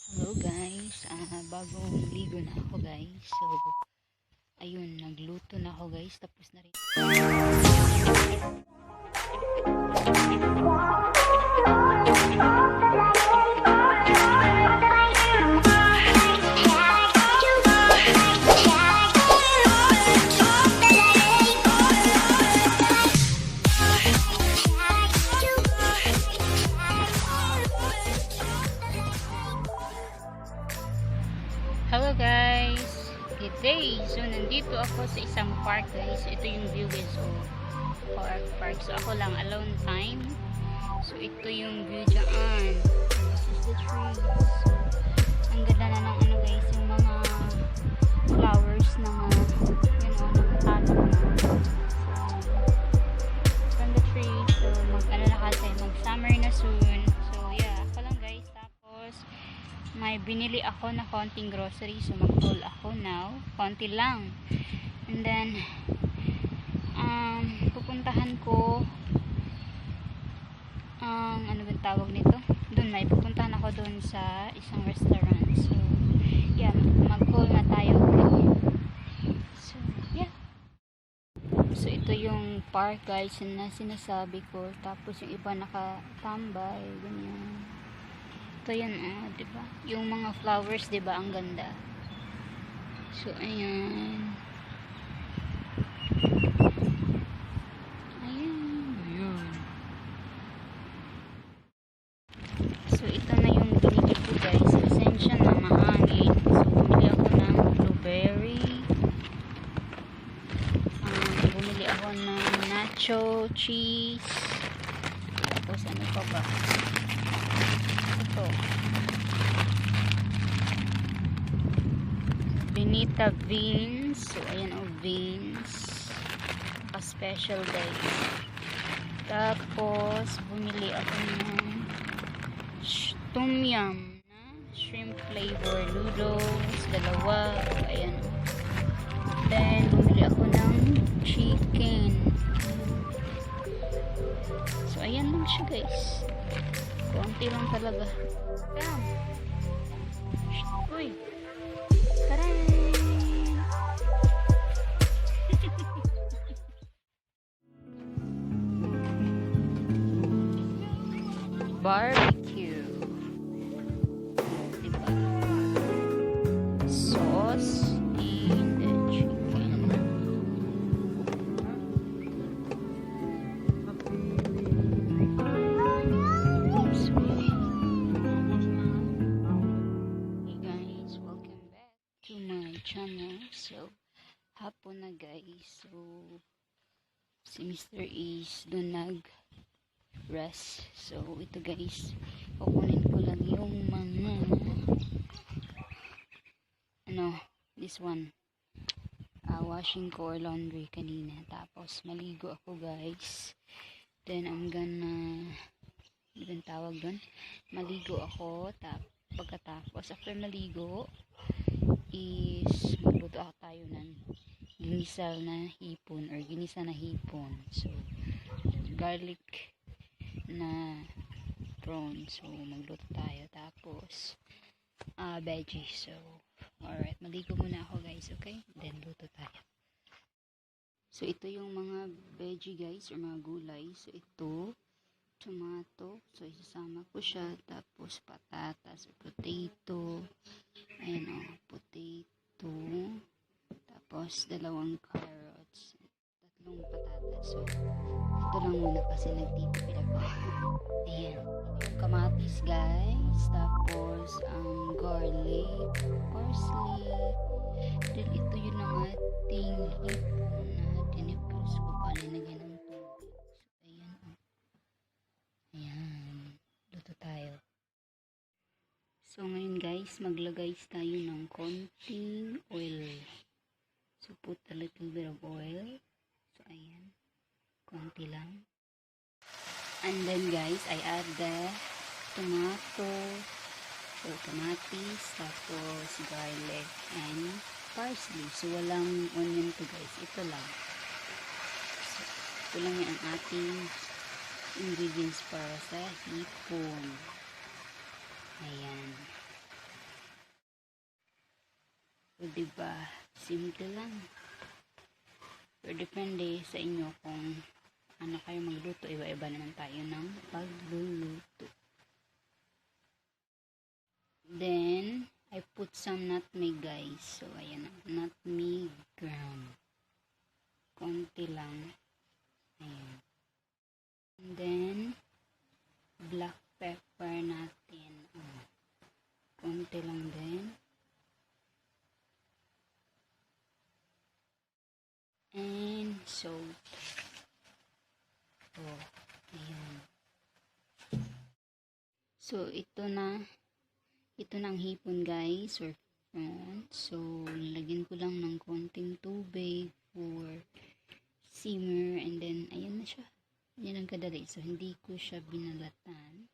Hello guys, bagong ligo na ako guys. So, ayun, nagluto na ako guys. Tapos na rin. Hello guys, good day. So nandito ako sa isang park guys. Ito yung view guys. So park. So ako lang alone time. So ito yung view dyan. This is the trees. Ang ganda na ng ano guys, yung mga flowers na nakatanong na. From the trees. So mag-ano na kasi, mag-summer na soon. So yeah, ako lang guys. Tapos may binili ako na konting grocery, so mag-haul ako now, konti lang. And then pupuntahan ko ano ba tawag nito, doon may pupuntahan ako doon sa isang restaurant. So yeah, mag-haul na tayo. So yeah, so ito yung park guys na sinasabi ko. Tapos yung iba nakatambay ganyan. Ito yan, diba? Yung mga flowers, diba? Ang ganda. So, ayan. Ayan. So, ito na yung binili ko, guys. Esensya na mahangin. So, bumili ako ng blueberry. Bumili ako ng nacho cheese. Tapos, ano pa ba? Benita beans. So ayan beans special guys. Tapos bumili ako ng tom yum na shrimp flavor noodles, dalawa. Ayan. Then bumili ako ng chicken. So ayan lang siya guys. Konti lang talaga. Bam! Uy! Taray! Barbecue. Diba? Sauce and the chicken. Channel. So hapon na guys. So si Mr. is doon nag rest. So ito guys, kukunin ko lang yung mga this one washing ko or laundry kanina. Tapos maligo ako guys. Then I'm gonna tawag doon, maligo ako. Pagkatapos after maligo is magluto tayo ng ginisa na hipon. So garlic na prawns. So magluto tayo. Tapos veggie. So alright, maligo muna ako guys. Okay, then luto tayo. So ito yung mga veggie guys or mga gulay. So ito tomato, so isasama ko siya. Tapos patatas, potato, ayan potato, tapos 2 carrots, 3 patatas. So ito lang muna kasi nagtitipid ako. Ayan, yung kamatis guys, tapos garlic, parsley. Then ito yun ang ating hipon na tinipros ko pa, linagyan ng tubig. So ayan, luto tayo. So ngayon guys, maglagay tayo ng konting oil. So put a little bit of oil. So ayan, konti lang. And then guys, I add the tomato, so kamatis, tapos garlic and parsley. So walang onion to guys, ito lang. So ito lang yung ating ingredients para sa hipon. Ayan. So, diba? Simple lang. Pero depende sa inyo kung ano kayo magluto. Iba-iba naman tayo ng pagluluto. Then, I put some nutmeg, guys. So, ayan na. Nutmeg ground. Konti lang. Ayan. And then, black pepper natin. Konti lang din. And salt. Ayan. So, ito na ang hipon, guys, or prawns. So, lagyan ko lang ng konting tubig for simmer, and then, ayan na siya. Yan ang kadali. So, hindi ko siya binalatan.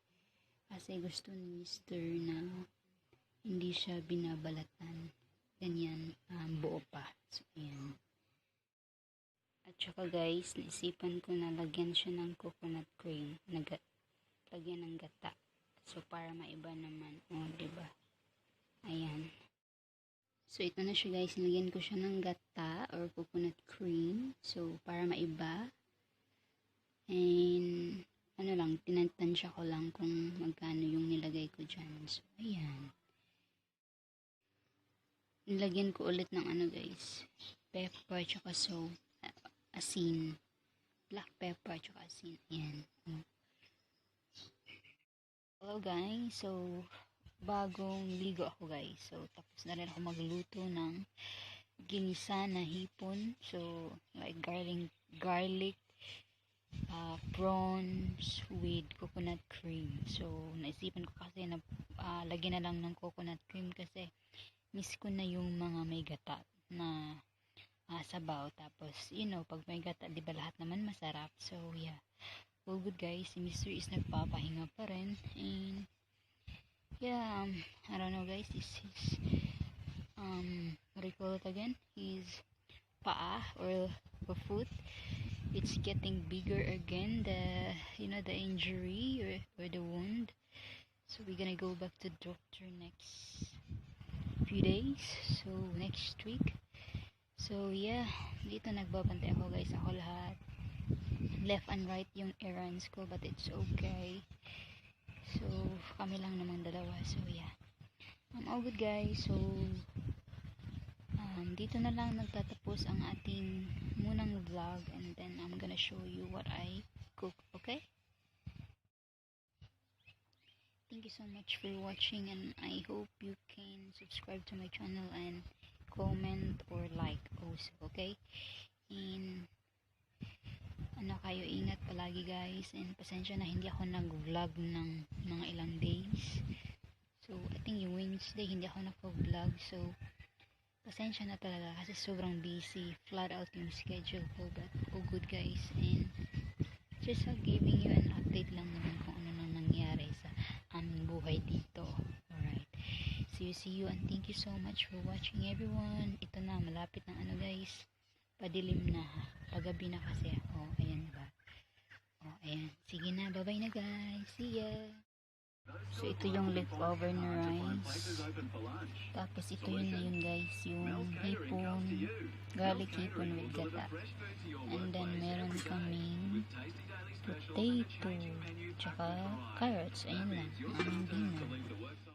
Kasi gusto ni Mr. na hindi siya binabalatan. Ganyan, buo pa. So, ayan. At saka, guys, naisipan ko na lagyan siya ng coconut cream. Lagyan ng gata. So, para maiba naman. Diba? Ayan. So, ito na siya, guys. Nilagyan ko siya ng gata or coconut cream. So, para maiba. And, ano lang, tinatansya ko lang kung magkano yung nilagay ko dyan. So, ayan. Nilagyan ko ulit ng ano, guys. Pepper, tsaka asin. Black pepper, tsaka asin. Ayan. Hello, guys. So, bagong ligo ako, guys. So, tapos na rin ako magluto ng ginisa na hipon. So, like garlic prawns with coconut cream. So, naisipan ko kasi na lagyan na lang ng coconut cream kasi miss ko na yung mga may gata na sabaw. Tapos, pag may gata, di ba lahat naman masarap? So, yeah. All good, guys. Si Mr. is nagpapahinga pa rin. And, yeah, I don't know, guys. This is, what do you call it again? His paa or foot. It's getting bigger again. The injury or the wound. So, we're gonna go back to the doctor next few days. So, next week. So, yeah. Dito nagbabantay ako, guys. Ako lahat. Left and right yung errands ko, but it's okay. So, kami lang namang dalawa. So, yeah. All good, guys. So, dito na lang nagtatapos ang ating munang vlog, and then I'm gonna show you what I cook, okay? Thank you so much for watching, and I hope you can subscribe to my channel and comment or like also, okay? And kayo, ingat palagi, guys, and pasensya na hindi ako nag-vlog ng mga ilang days. So, I think yung Wednesday hindi ako nag-vlog, so pasensya na talaga kasi sobrang busy, flat out yung schedule ko, but all good, guys, and just giving you an update lang naman kung ano nang nangyari sa aming buhay dito. Alright, see you, and thank you so much for watching, everyone. Ito na, malapit ng guys, padilim na, paggabi na kasi. Ayan ba? Ayan, sige na, bye bye na, guys, see ya. So, ito yung leftover na rice. Tapos, ito yun, guys, yung hipon, garlic hipon with gata. And then, meron kaming potato, tsaka carrots. Ayan lang, ang aming dinner.